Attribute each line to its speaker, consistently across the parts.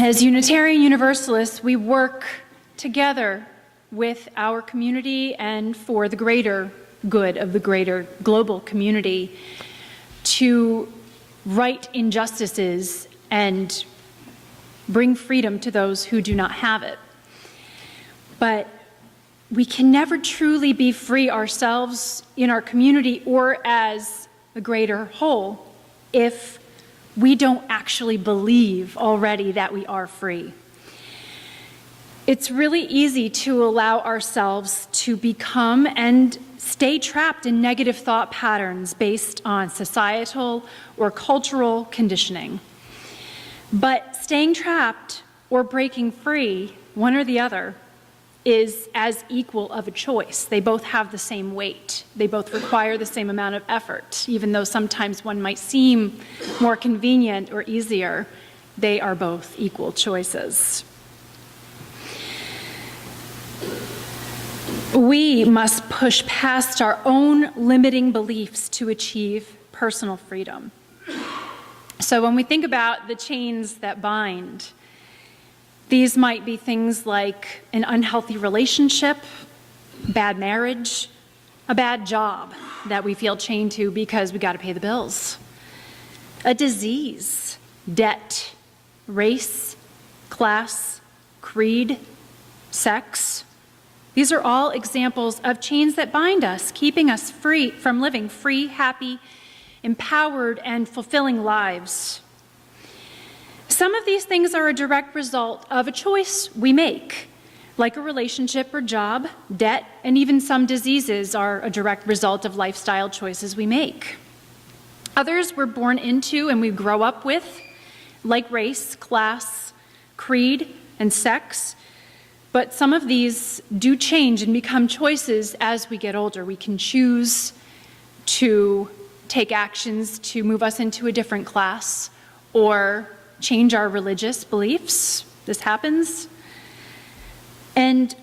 Speaker 1: As Unitarian Universalists, we work together with our community and for the greater good of the greater global community to right injustices and bring freedom to those who do not have it. But we can never truly be free ourselves in our community or as a greater whole if we don't actually believe already that we are free. It's really easy to allow ourselves to become and stay trapped in negative thought patterns based on societal or cultural conditioning. But staying trapped or breaking free, one or the other, is as equal of a choice. They both have the same weight. They both require the same amount of effort. Even though sometimes one might seem more convenient or easier, they are both equal choices. We must push past our own limiting beliefs to achieve personal freedom. So when we think about the chains that bind, these might be things like an unhealthy relationship, bad marriage, a bad job that we feel chained to because we got to pay the bills, a disease, debt, race, class, creed, sex. These are all examples of chains that bind us, keeping us free from living free, happy, empowered, and fulfilling lives. Some of these things are a direct result of a choice we make, like a relationship or job, debt, and even some diseases are a direct result of lifestyle choices we make. Others we're born into and we grow up with, like race, class, creed, and sex. But some of these do change and become choices as we get older. We can choose to take actions to move us into a different class or change our religious beliefs. This happens. And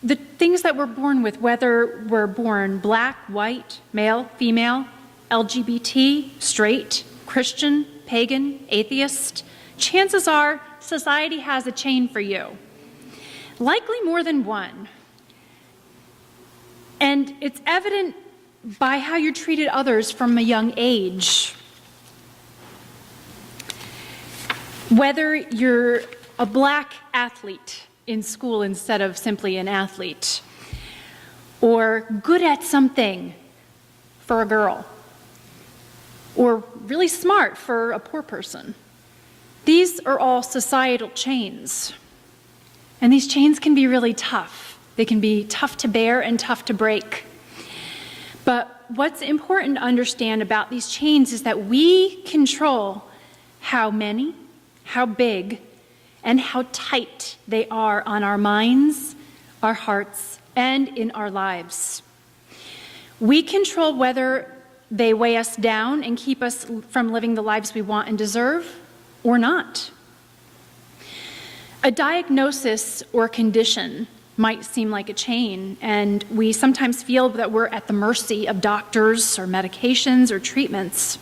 Speaker 1: the things that we're born with, whether we're born black, white, male, female, LGBT, straight, Christian, pagan, atheist, chances are society has a chain for you. Likely more than one. And it's evident by how you treated others from a young age. Whether you're a black athlete in school instead of simply an athlete, or good at something for a girl, or really smart for a poor person, these are all societal chains. And these chains can be really tough. They can be tough to bear and tough to break. But what's important to understand about these chains is that we control how many, how big, and how tight they are on our minds, our hearts, and in our lives. We control whether they weigh us down and keep us from living the lives we want and deserve, or not. A diagnosis or condition might seem like a chain, and we sometimes feel that we're at the mercy of doctors or medications or treatments.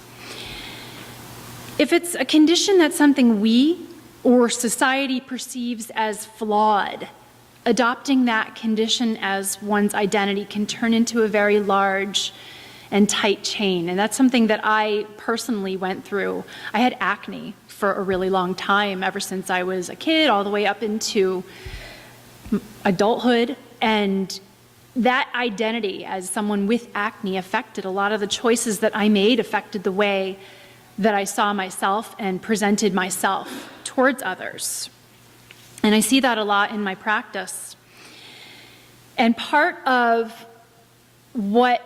Speaker 1: If it's a condition that's something we or society perceives as flawed, adopting that condition as one's identity can turn into a very large and tight chain. And that's something that I personally went through. I had acne for a really long time, ever since I was a kid, all the way up into adulthood. And that identity as someone with acne affected a lot of the choices that I made, affected the way that I saw myself and presented myself towards others. And I see that a lot in my practice. And part of what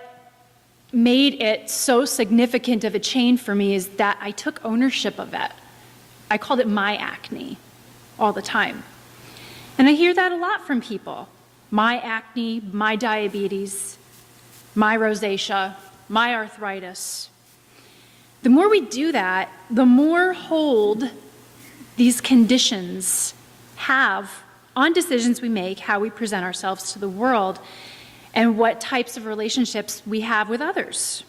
Speaker 1: made it so significant of a chain for me is that I took ownership of it. I called it my acne all the time. And I hear that a lot from people. My acne, my diabetes, my rosacea, my arthritis. The more we do that, the more hold these conditions have on decisions we make, how we present ourselves to the world, and what types of relationships we have with others.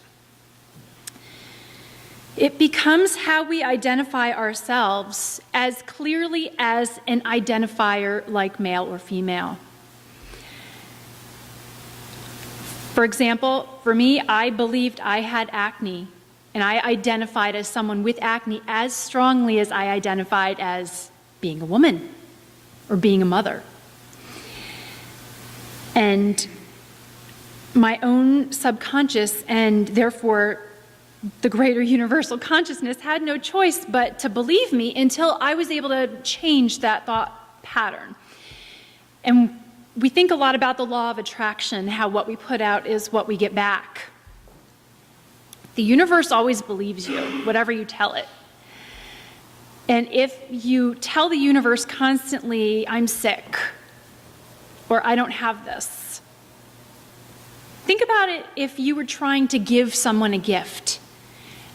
Speaker 1: It becomes how we identify ourselves as clearly as an identifier like male or female. For example, for me, I believed I had acne, and I identified as someone with acne as strongly as I identified as being a woman or being a mother. And my own subconscious, and therefore the greater universal consciousness, had no choice but to believe me until I was able to change that thought pattern. And we think a lot about the law of attraction, how what we put out is what we get back. The universe always believes you, whatever you tell it. And if you tell the universe constantly, I'm sick, or I don't have this, think about it if you were trying to give someone a gift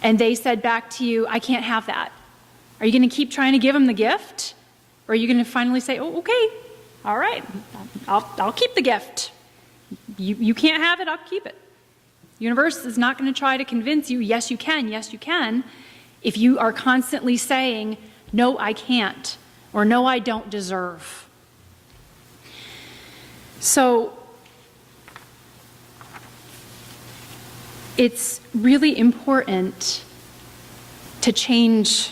Speaker 1: and they said back to you, I can't have that. Are you going to keep trying to give them the gift? Or are you going to finally say, oh, okay, all right, I'll keep the gift. You can't have it, I'll keep it. The universe is not going to try to convince you, yes, you can, if you are constantly saying, no, I can't, or no, I don't deserve. So it's really important to change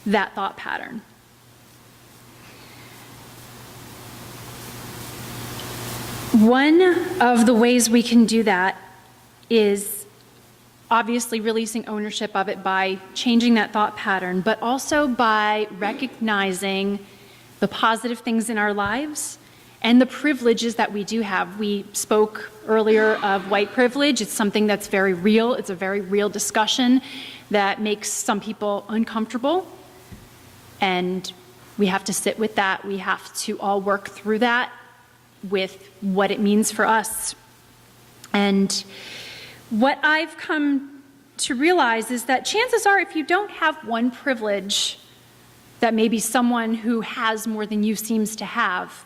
Speaker 1: that thought pattern. One of the ways we can do that is obviously releasing ownership of it by changing that thought pattern, but also by recognizing the positive things in our lives and the privileges that we do have. We spoke earlier of white privilege. It's something that's very real. It's a very real discussion that makes some people uncomfortable. And we have to sit with that. We have to all work through that with what it means for us. And what I've come to realize is that chances are, if you don't have one privilege that maybe someone who has more than you seems to have,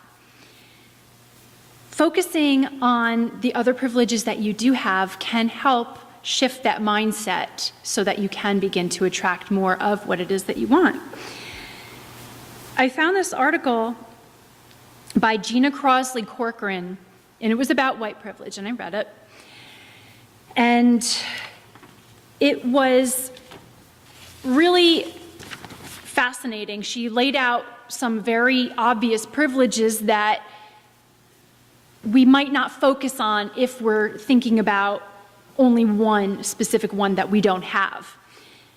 Speaker 1: focusing on the other privileges that you do have can help shift that mindset so that you can begin to attract more of what it is that you want. I found this article by Gina Crosley Corcoran, and it was about white privilege, and I read it. And it was really fascinating. She laid out some very obvious privileges that we might not focus on if we're thinking about only one specific one that we don't have.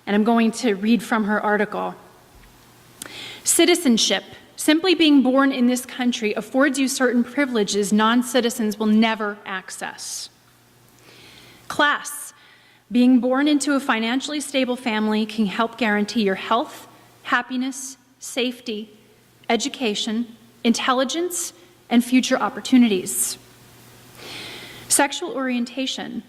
Speaker 1: And I'm going to read from her article. Citizenship. Simply being born in this country affords you certain privileges non-citizens will never access. Class. Being born into a financially stable family can help guarantee your health, happiness, safety, education, intelligence, and future opportunities. Sexual orientation.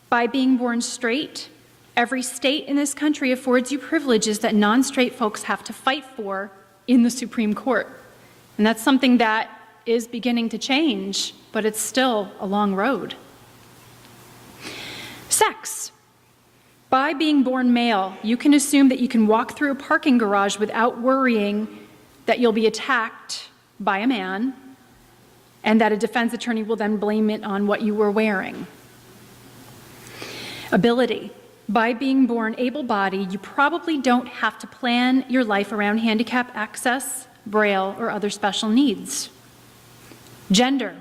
Speaker 1: By being born straight, every state in this country affords you privileges that non-straight folks have to fight for in the Supreme Court. And that's something that is beginning to change, but it's still a long road. Sex. By being born male, you can assume that you can walk through a parking garage without worrying that you'll be attacked by a man, and that a defense attorney will then blame it on what you were wearing. Ability. By being born able-bodied, you probably don't have to plan your life around handicap access, braille, or other special needs. Gender.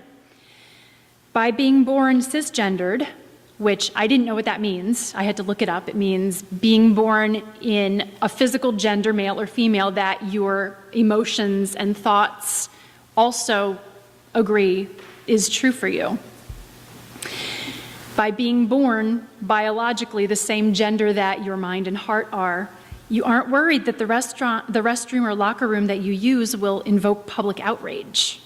Speaker 1: By being born cisgendered, which I didn't know what that means. I had to look it up. It means being born in a physical gender, male or female, that your emotions and thoughts also agree is true for you. By being born biologically the same gender that your mind and heart are, you aren't worried that the restroom or locker room that you use will invoke public outrage.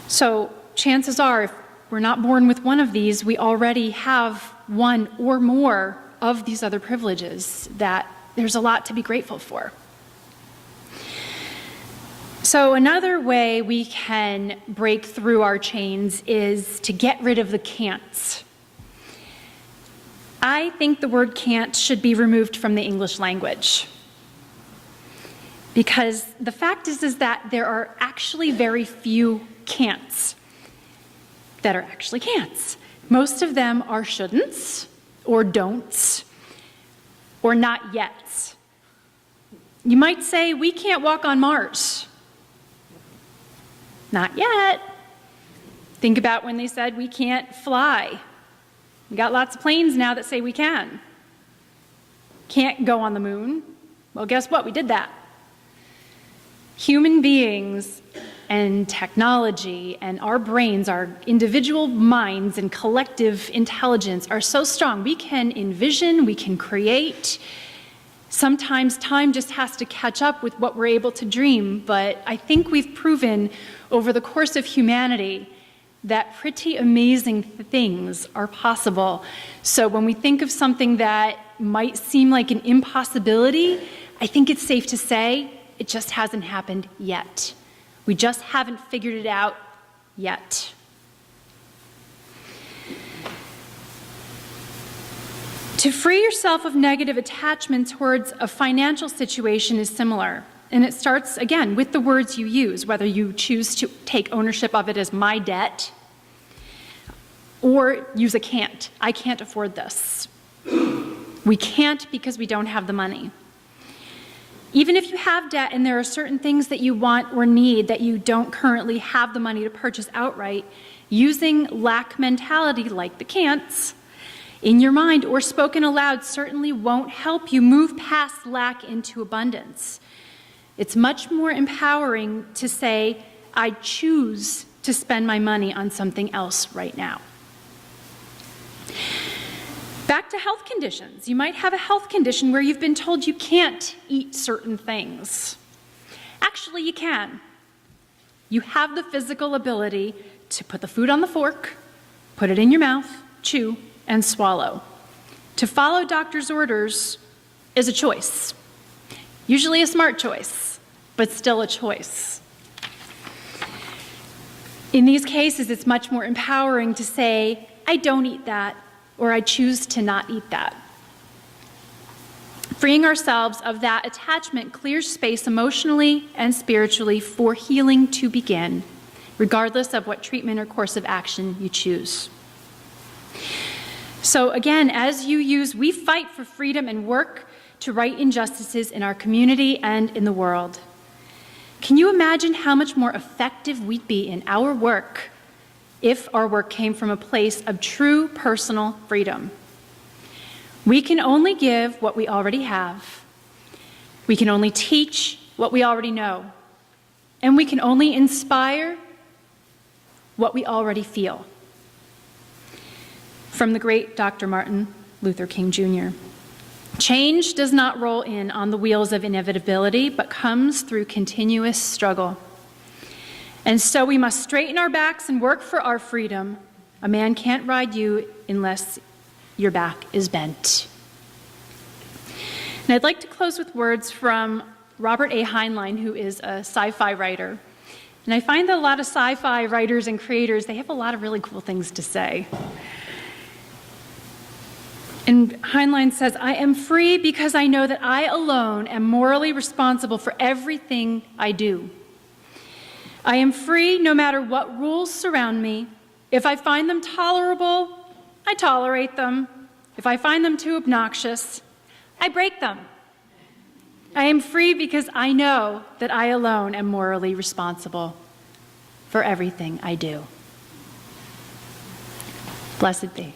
Speaker 1: So chances are, if we're not born with one of these, we already have one or more of these other privileges that there's a lot to be grateful for. So another way we can break through our chains is to get rid of the can'ts. I think the word can't should be removed from the English language. Because the fact is that there are actually very few can'ts that are actually can'ts. Most of them are shouldn'ts, or don'ts, or not yet's. You might say, we can't walk on Mars. Not yet. Think about when they said we can't fly. We got lots of planes now that say we can. Can't go on the moon. Well, guess what? We did that. Human beings and technology and our brains, our individual minds and collective intelligence are so strong. We can envision, we can create. Sometimes time just has to catch up with what we're able to dream, but I think we've proven over the course of humanity that pretty amazing things are possible. So when we think of something that might seem like an impossibility, I think it's safe to say it just hasn't happened yet. We just haven't figured it out yet. To free yourself of negative attachment towards a financial situation is similar. And it starts, again, with the words you use, whether you choose to take ownership of it as my debt or use a can't. I can't afford this. We can't because we don't have the money. Even if you have debt and there are certain things that you want or need that you don't currently have the money to purchase outright, using lack mentality like the can'ts in your mind or spoken aloud certainly won't help you move past lack into abundance. It's much more empowering to say, I choose to spend my money on something else right now. Back to health conditions. You might have a health condition where you've been told you can't eat certain things. Actually, you can. You have the physical ability to put the food on the fork, put it in your mouth, chew, and swallow. To follow doctor's orders is a choice. Usually a smart choice, but still a choice. In these cases, it's much more empowering to say, I don't eat that, or I choose to not eat that. Freeing ourselves of that attachment clears space emotionally and spiritually for healing to begin, regardless of what treatment or course of action you choose. So again, as you use, we fight for freedom and work to right injustices in our community and in the world. Can you imagine how much more effective we'd be in our work if our work came from a place of true personal freedom? We can only give what we already have. We can only teach what we already know. And we can only inspire what we already feel. From the great Dr. Martin Luther King Jr. Change does not roll in on the wheels of inevitability, but comes through continuous struggle. And so we must straighten our backs and work for our freedom. A man can't ride you unless your back is bent. And I'd like to close with words from Robert A. Heinlein, who is a sci-fi writer. And I find that a lot of sci-fi writers and creators, they have a lot of really cool things to say. And Heinlein says, I am free because I know that I alone am morally responsible for everything I do. I am free no matter what rules surround me. If I find them tolerable, I tolerate them. If I find them too obnoxious, I break them. I am free because I know that I alone am morally responsible for everything I do. Blessed be.